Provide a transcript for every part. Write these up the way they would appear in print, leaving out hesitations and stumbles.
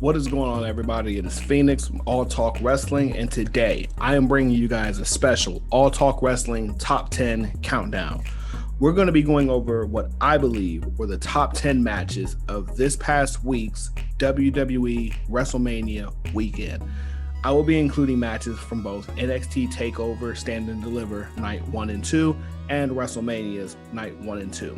What is going on, everybody? It is Phoenix from All Talk Wrestling, and today I am bringing you guys a special All Talk Wrestling Top 10 Countdown. We're going to be going over what I believe were the top 10 matches of this past week's WWE WrestleMania weekend. I will be including matches from both NXT Takeover Stand and Deliver Night 1 and 2 and WrestleMania's Night 1 and 2.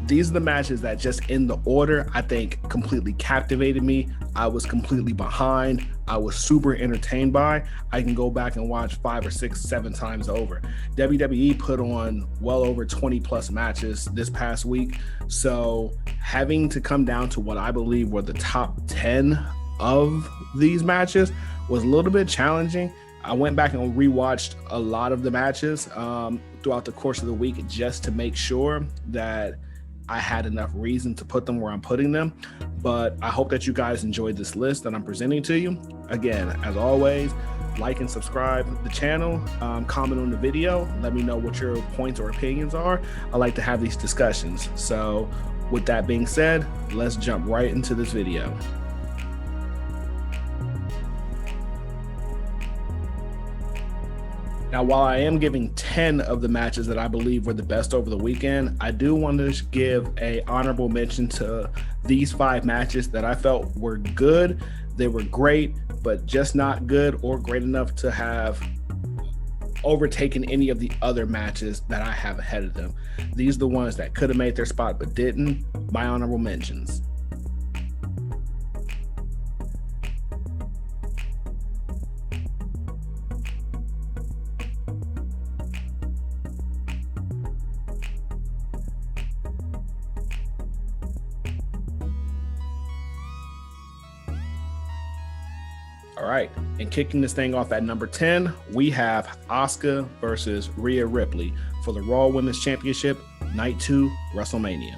These are the matches that, just in the order, I think completely captivated me. I was completely behind. I was super entertained by. I can go back and watch 5 or 6, 7 times over. WWE put on well over 20 plus matches this past week. So having to come down to what I believe were the top 10 of these matches was a little bit challenging. I went back and rewatched a lot of the matches throughout the course of the week just to make sure that I had enough reason to put them where I'm putting them. But I hope that you guys enjoyed this list that I'm presenting to you. Again, as always, like and subscribe to the channel, comment on the video, let me know what your points or opinions are. I like to have these discussions. So with that being said, let's jump right into this video. Now, while I am giving 10 of the matches that I believe were the best over the weekend, I do want to give an honorable mention to these 5 matches that I felt were good. They were great, but just not good or great enough to have overtaken any of the other matches that I have ahead of them. These are the ones that could have made their spot but didn't. My honorable mentions. All right, and kicking this thing off at number 10, we have Asuka versus Rhea Ripley for the Raw Women's Championship, Night 2, WrestleMania.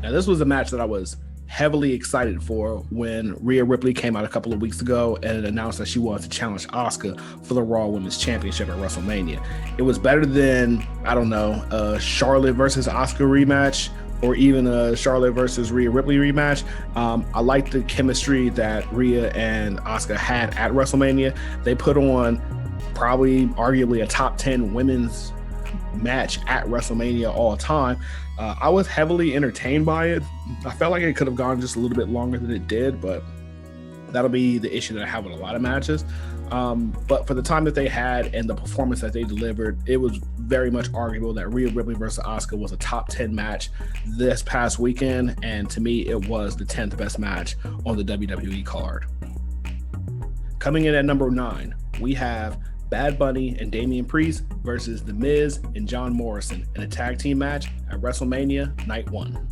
Now, this was a match that I was heavily excited for when Rhea Ripley came out a couple of weeks ago and announced that she wanted to challenge Asuka for the Raw Women's Championship at WrestleMania. It was better than, I don't know, a Charlotte versus Asuka rematch, or even a Charlotte versus Rhea Ripley rematch. I like the chemistry that Rhea and Asuka had at WrestleMania. They put on probably arguably a top 10 women's match at WrestleMania all time. I was heavily entertained by it. I felt like it could have gone just a little bit longer than it did, but that'll be the issue that I have with a lot of matches. But for the time that they had and the performance that they delivered, it was very much arguable that Rhea Ripley versus Asuka was a top 10 match this past weekend. And to me, it was the 10th best match on the WWE card. Coming in at number 9, we have Bad Bunny and Damian Priest versus The Miz and John Morrison in a tag team match at WrestleMania Night 1.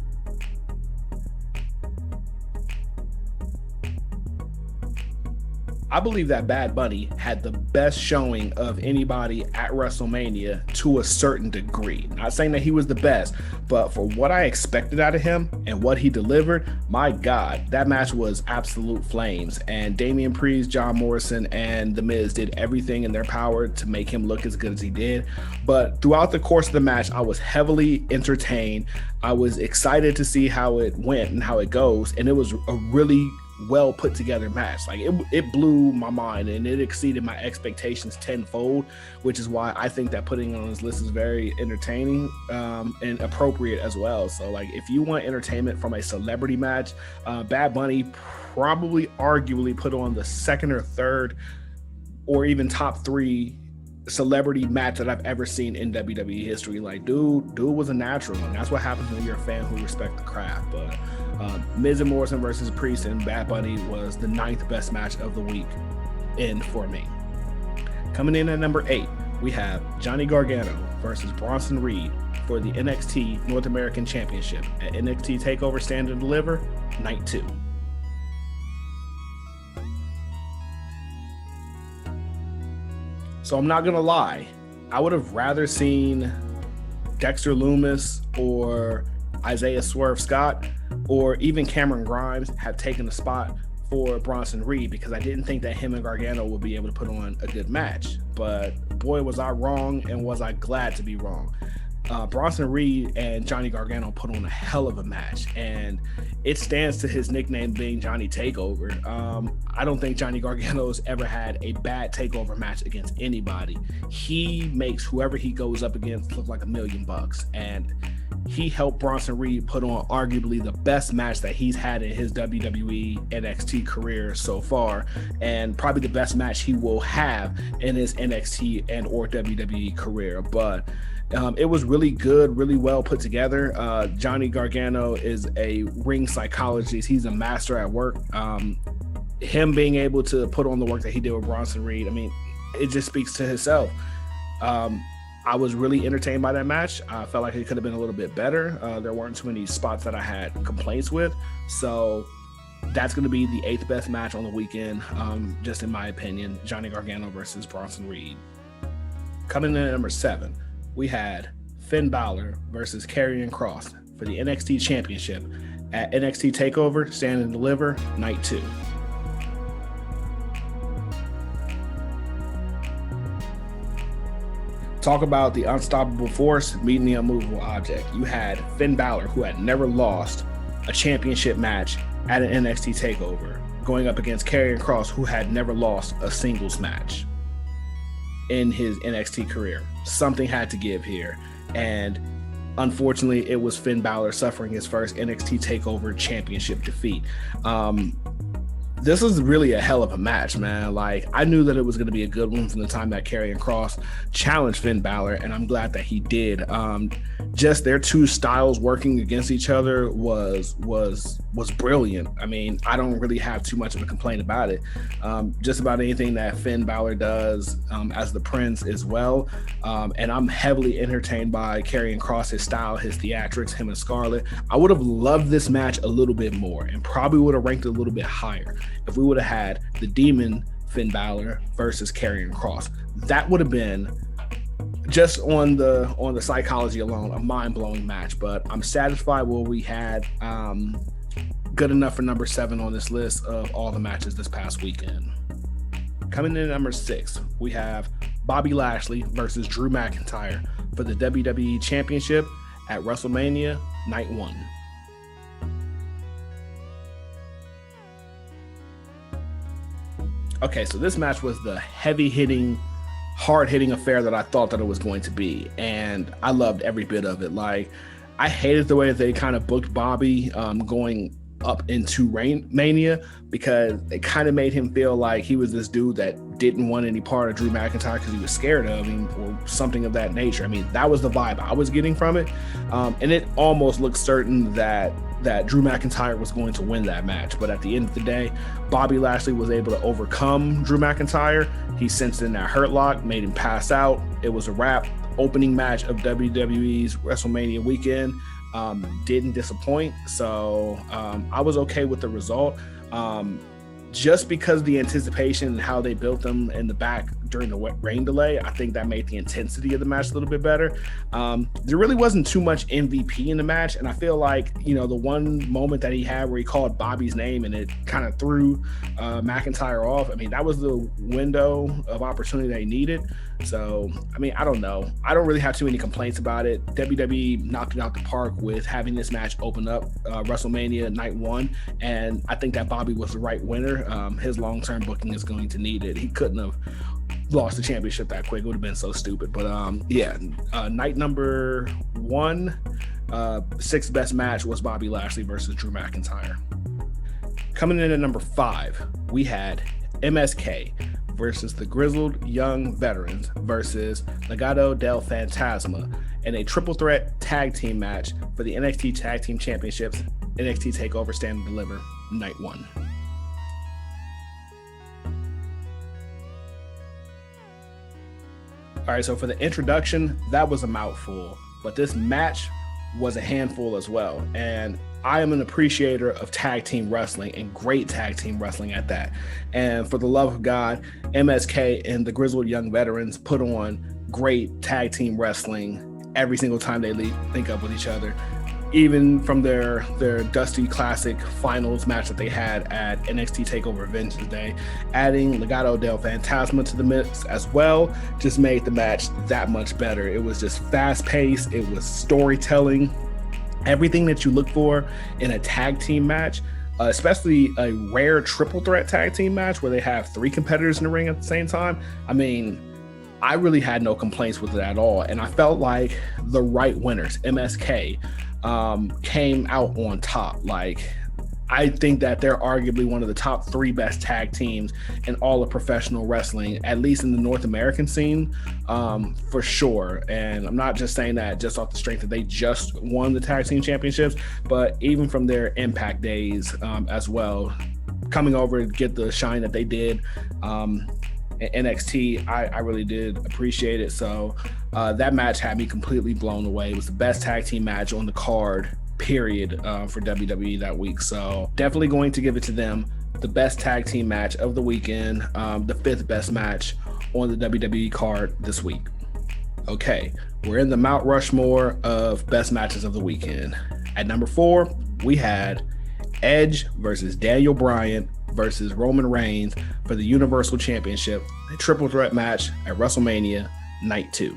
I believe that Bad Bunny had the best showing of anybody at WrestleMania to a certain degree. Not saying that he was the best, but for what I expected out of him and what he delivered, my God, that match was absolute flames. And Damian Priest, John Morrison, and The Miz did everything in their power to make him look as good as he did. But throughout the course of the match, I was heavily entertained. I was excited to see how it went and how it goes. And it was a really well put together match. Like it blew my mind and it exceeded my expectations tenfold, which is why I think that putting it on this list is very entertaining and appropriate as well. So like, if you want entertainment from a celebrity match, Bad Bunny probably arguably put on the second or third or even top 3 celebrity match that I've ever seen in WWE history. Like, dude was a natural, and that's what happens when you're a fan who respects the craft. But Miz and Morrison versus Priest and Bad Bunny was the 9th best match of the week for me. Coming in at number 8, we have Johnny Gargano versus Bronson Reed for the NXT North American Championship at NXT TakeOver Stand and Deliver Night 2. So I'm not gonna lie, I would have rather seen Dexter Lumis or Isaiah Swerve Scott or even Cameron Grimes have taken the spot for Bronson Reed, because I didn't think that him and Gargano would be able to put on a good match. But boy, was I wrong, and was I glad to be wrong. Bronson Reed and Johnny Gargano put on a hell of a match, and it stands to his nickname being Johnny Takeover. I don't think Johnny Gargano's ever had a bad takeover match against anybody. He makes whoever he goes up against look like $1 million, and he helped Bronson Reed put on arguably the best match that he's had in his WWE NXT career so far, and probably the best match he will have in his NXT and or WWE career. But it was really good, really well put together. Johnny Gargano is a ring psychologist. He's a master at work. Him being able to put on the work that he did with Bronson Reed, I mean, it just speaks to himself. I was really entertained by that match. I felt like it could have been a little bit better. There weren't too many spots that I had complaints with. So that's going to be the 8th best match on the weekend, just in my opinion. Johnny Gargano versus Bronson Reed. Coming in at number 7, we had Finn Balor versus Carrion Cross for the NXT Championship at NXT TakeOver Stand and Deliver Night 2. Talk about the unstoppable force meeting the unmovable object. You had Finn Balor, who had never lost a championship match at an NXT TakeOver, going up against Carrion Cross, who had never lost a singles match in his NXT career. Something had to give here, and unfortunately, it was Finn Balor suffering his first NXT TakeOver championship defeat. This is really a hell of a match, man. Like, I knew that it was going to be a good one from the time that Karrion Kross challenged Finn Balor, and I'm glad that he did. Just their two styles working against each other was brilliant. I mean, I don't really have too much of a complaint about it. Just about anything that Finn Balor does as the Prince as well. And I'm heavily entertained by Karrion Kross, his style, his theatrics, him and Scarlett. I would have loved this match a little bit more and probably would have ranked it a little bit higher if we would have had the Demon Finn Balor versus Karrion Kross. That would have been, just on the psychology alone, a mind-blowing match. But I'm satisfied with what we had. Good enough for number 7 on this list of all the matches this past weekend. Coming in at number 6, we have Bobby Lashley versus Drew McIntyre for the WWE Championship at WrestleMania Night 1. Okay, so this match was the heavy-hitting, hard-hitting affair that I thought that it was going to be, and I loved every bit of it. Like, I hated the way that they kind of booked Bobby going up into Mania, because it kind of made him feel like he was this dude that didn't want any part of Drew McIntyre because he was scared of him or something of that nature. I mean, that was the vibe I was getting from it, and it almost looked certain that Drew McIntyre was going to win that match. But at the end of the day, Bobby Lashley was able to overcome Drew McIntyre. He sensed in that hurt lock, made him pass out. It was a wrap. Opening match of WWE's WrestleMania weekend. Didn't disappoint. So I was okay with the result. Just because the anticipation and how they built them in the back during the rain delay, I think that made the intensity of the match a little bit better. There really wasn't too much MVP in the match, and I feel like, you know, the one moment that he had where he called Bobby's name and it kind of threw McIntyre off, I mean, that was the window of opportunity that he needed. So, I mean, I don't know. I don't really have too many complaints about it. WWE knocked it out the park with having this match open up WrestleMania Night 1, and I think that Bobby was the right winner. His long-term booking is going to need it. He couldn't have lost the championship that quick. It would have been so stupid. But night number 1, 6th best match was Bobby Lashley versus Drew McIntyre. Coming in at number 5, we had MSK versus the Grizzled Young Veterans versus Legado del Fantasma in a triple threat tag team match for the NXT Tag Team Championships, NXT TakeOver Stand and Deliver Night 1. All right, so for the introduction, that was a mouthful, but this match was a handful as well. And I am an appreciator of tag team wrestling, and great tag team wrestling at that. And for the love of God, MSK and the Grizzled Young Veterans put on great tag team wrestling every single time they link up with each other. even from their Dusty Classic finals match that they had at NXT TakeOver Vengeance Day, adding Legado del Fantasma to the mix as well just made the match that much better. It was just fast-paced. It was storytelling. Everything that you look for in a tag team match, especially a rare triple threat tag team match where they have 3 competitors in the ring at the same time. I mean, I really had no complaints with it at all. And I felt like the right winners, MSK, came out on top. Like, I think that they're arguably one of the top 3 best tag teams in all of professional wrestling, at least in the North American scene, for sure. And I'm not just saying that just off the strength that they just won the tag team championships, but even from their Impact days as well, coming over to get the shine that they did at NXT, I really did appreciate it. So that match had me completely blown away. It was the best tag team match on the card, period, for WWE that week. So definitely going to give it to them. The best tag team match of the weekend, the 5th best match on the WWE card this week. Okay, we're in the Mount Rushmore of best matches of the weekend. At number 4, we had Edge versus Daniel Bryan versus Roman Reigns for the Universal Championship, a triple threat match at WrestleMania Night 2.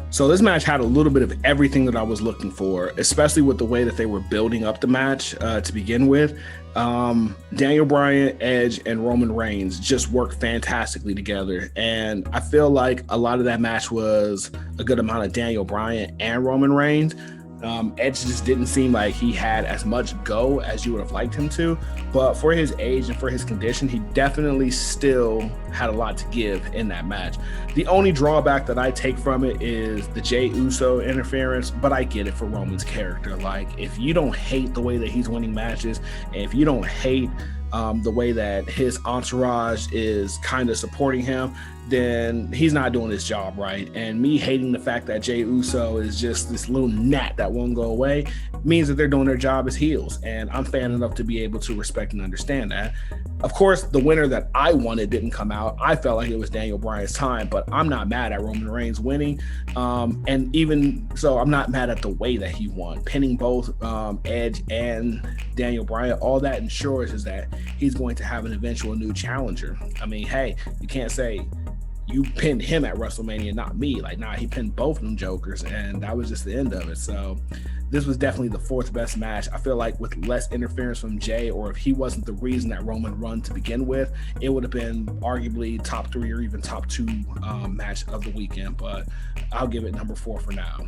So this match had a little bit of everything that I was looking for, especially with the way that they were building up the match to begin with. Daniel Bryan, Edge, and Roman Reigns just worked fantastically together. And I feel like a lot of that match was a good amount of Daniel Bryan and Roman Reigns. Edge just didn't seem like he had as much go as you would have liked him to, but for his age and for his condition, he definitely still had a lot to give in that match. The only drawback that I take from it is the Jey Uso interference, but I get it for Roman's character. Like, if you don't hate the way that he's winning matches, and if you don't hate the way that his entourage is kind of supporting him, then he's not doing his job right. And me hating the fact that Jey Uso is just this little gnat that won't go away means that they're doing their job as heels. And I'm fan enough to be able to respect and understand that. Of course, the winner that I wanted didn't come out. I felt like it was Daniel Bryan's time, but I'm not mad at Roman Reigns winning. And even so, I'm not mad at the way that he won. Pinning both Edge and Daniel Bryan, all that ensures is that he's going to have an eventual new challenger. I mean, hey, you can't say you pinned him at WrestleMania, not me. Like, nah, he pinned both of them jokers, and that was just the end of it. So this was definitely the 4th best match. I feel like with less interference from Jey, or if he wasn't the reason that Roman won to begin with, it would have been arguably top 3 or even top 2 match of the weekend, but I'll give it number 4 for now.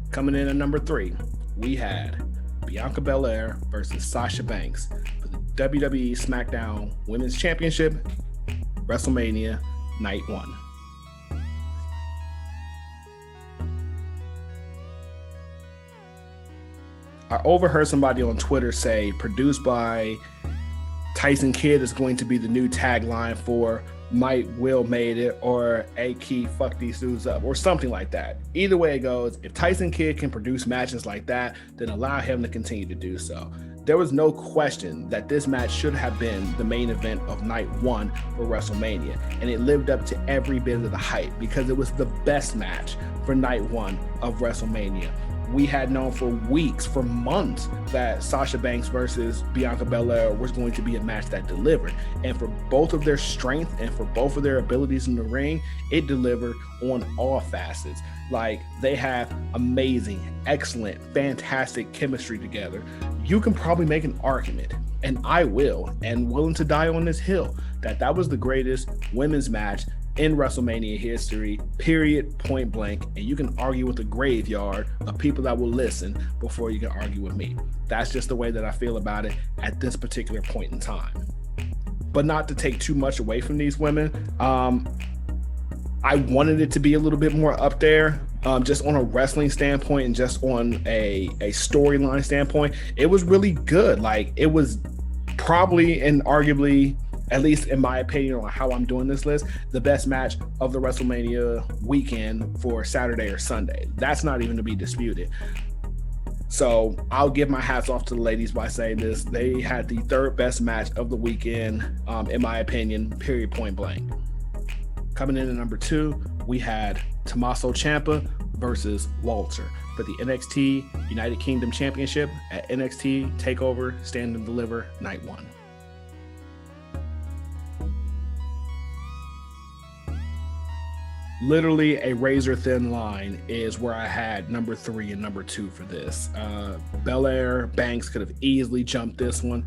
Coming in at number 3, we had Bianca Belair versus Sasha Banks for the WWE SmackDown Women's Championship, WrestleMania Night 1. I overheard somebody on Twitter say produced by Tyson Kidd is going to be the new tagline for Might Will Made It, or A Key Fuck These Dudes Up, or something like that. Either way it goes, if Tyson Kidd can produce matches like that, then allow him to continue to do so. There was no question that this match should have been the main event of Night 1 for WrestleMania, and it lived up to every bit of the hype because it was the best match for Night 1 of WrestleMania. We had known for weeks, for months, that Sasha Banks versus Bianca Belair was going to be a match that delivered. And for both of their strength and for both of their abilities in the ring, it delivered on all facets. Like, they have amazing, excellent, fantastic chemistry together. You can probably make an argument, and I will, and willing to die on this hill, that was the greatest women's match in WrestleMania history, period, point blank. And you can argue with a graveyard of people that will listen before you can argue with me. That's just the way that I feel about it at this particular point in time. But not to take too much away from these women, I wanted it to be a little bit more up there, just on a wrestling standpoint and just on a storyline standpoint. It was really good. Like, it was probably and arguably, at least in my opinion on how I'm doing this list, the best match of the WrestleMania weekend for Saturday or Sunday. That's not even to be disputed. So I'll give my hats off to the ladies by saying this. They had the 3rd best match of the weekend, in my opinion, period, point blank. Coming in at number 2, we had Tommaso Ciampa versus Walter for the NXT United Kingdom Championship at NXT TakeOver Stand and Deliver Night 1. Literally a razor thin line is where I had number 3 and number 2 for this. Bel-Air, Banks could have easily jumped this one.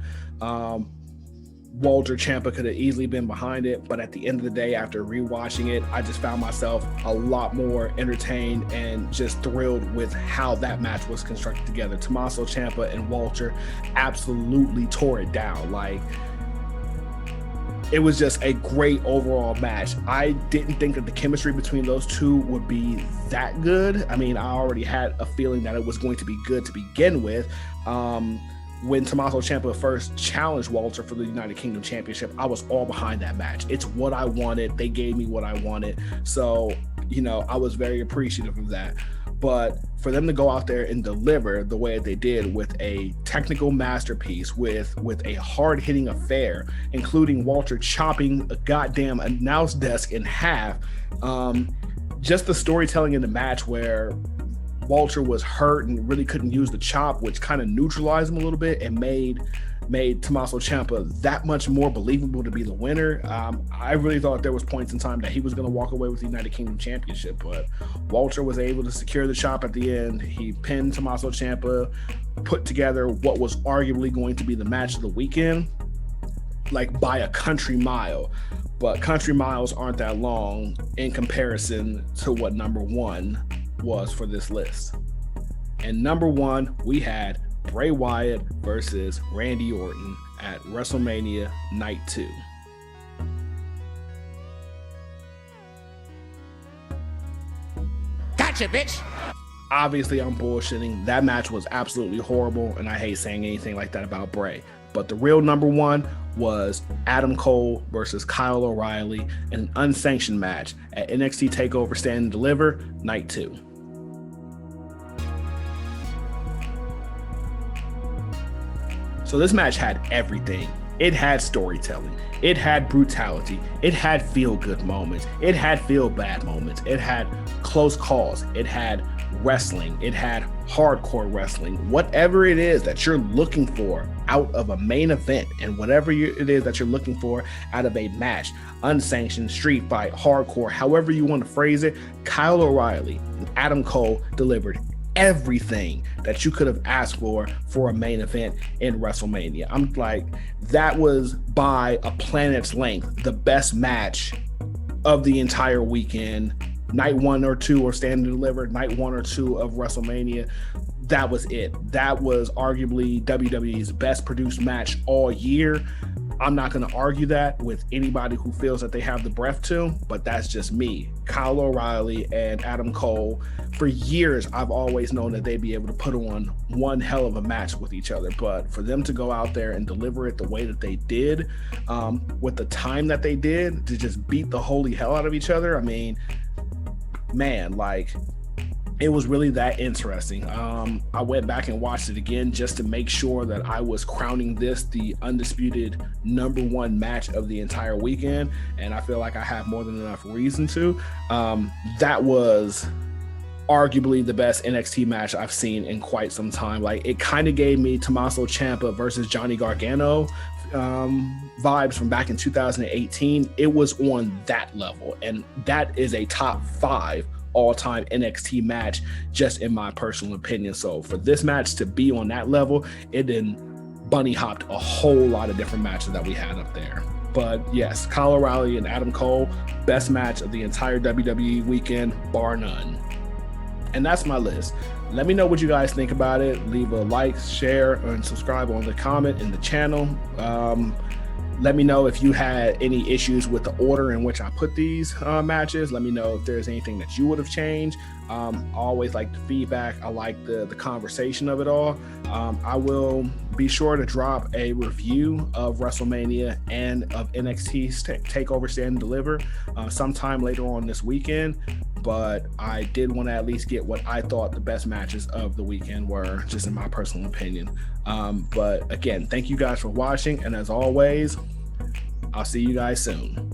Walter, Champa could have easily been behind it, but at the end of the day, after rewatching it, I just found myself a lot more entertained and just thrilled with how that match was constructed together. Tommaso Ciampa and Walter absolutely tore it down. Like, it was just a great overall match. I didn't think that the chemistry between those two would be that good. I mean, I already had a feeling that it was going to be good to begin with. When Tommaso Ciampa first challenged Walter for the United Kingdom Championship, I was all behind that match. It's what I wanted. They gave me what I wanted. So, you know, I was very appreciative of that. But for them to go out there and deliver the way they did with a technical masterpiece, with a hard-hitting affair, including Walter chopping a goddamn announce desk in half, just the storytelling in the match where Walter was hurt and really couldn't use the chop, which kind of neutralized him a little bit and made Tommaso Ciampa that much more believable to be the winner. I really thought there was points in time that he was going to walk away with the United Kingdom Championship, but Walter was able to secure the chop at the end. He pinned Tommaso Ciampa, put together what was arguably going to be the match of the weekend, like by a country mile. But country miles aren't that long in comparison to what number 1 was for this list. And number 1, we had Bray Wyatt versus Randy Orton at WrestleMania Night 2. Gotcha, bitch! Obviously, I'm bullshitting. That match was absolutely horrible, and I hate saying anything like that about Bray. But the real number 1 was Adam Cole versus Kyle O'Reilly in an unsanctioned match at NXT TakeOver Stand and Deliver Night 2. So this match had everything. It had storytelling. It had brutality. It had feel-good moments. It had feel-bad moments. It had close calls. It had wrestling. It had hardcore wrestling. Whatever it is that you're looking for out of a main event, and whatever it is that you're looking for out of a match, unsanctioned, street fight, hardcore, however you want to phrase it, Kyle O'Reilly and Adam Cole delivered everything that you could have asked for a main event in WrestleMania. I'm like, that was by a planet's length the best match of the entire weekend. Night 1 or 2 or Stand and Deliver, night 1 or 2 of WrestleMania. That was it. That was arguably WWE's best produced match all year. I'm not going to argue that with anybody who feels that they have the breath to, but that's just me. Kyle O'Reilly and Adam Cole, for years, I've always known that they'd be able to put on one hell of a match with each other. But for them to go out there and deliver it the way that they did, with the time that they did, to just beat the holy hell out of each other, I mean, man, like, it was really that interesting. I went back and watched it again just to make sure that I was crowning this the undisputed number 1 match of the entire weekend, and I feel like I have more than enough reason to. That was arguably the best NXT match I've seen in quite some time. Like, it kind of gave me Tommaso Ciampa versus Johnny Gargano vibes from back in 2018. It was on that level, and that is a top 5 all-time NXT match, just in my personal opinion. So for this match to be on that level, it then bunny hopped a whole lot of different matches that we had up there. But yes, Kyle O'Reilly and Adam Cole, best match of the entire WWE weekend, bar none. And that's my list. Let me know what you guys think about it. Leave a like, share, and subscribe on the comment in the channel. Let me know if you had any issues with the order in which I put these matches. Let me know if there's anything that you would have changed. I always like the feedback. I like the conversation of it all. I will be sure to drop a review of WrestleMania and of NXT's TakeOver Stand and Deliver sometime later on this weekend. But I did want to at least get what I thought the best matches of the weekend were, just in my personal opinion. But again, thank you guys for watching. And as always, I'll see you guys soon.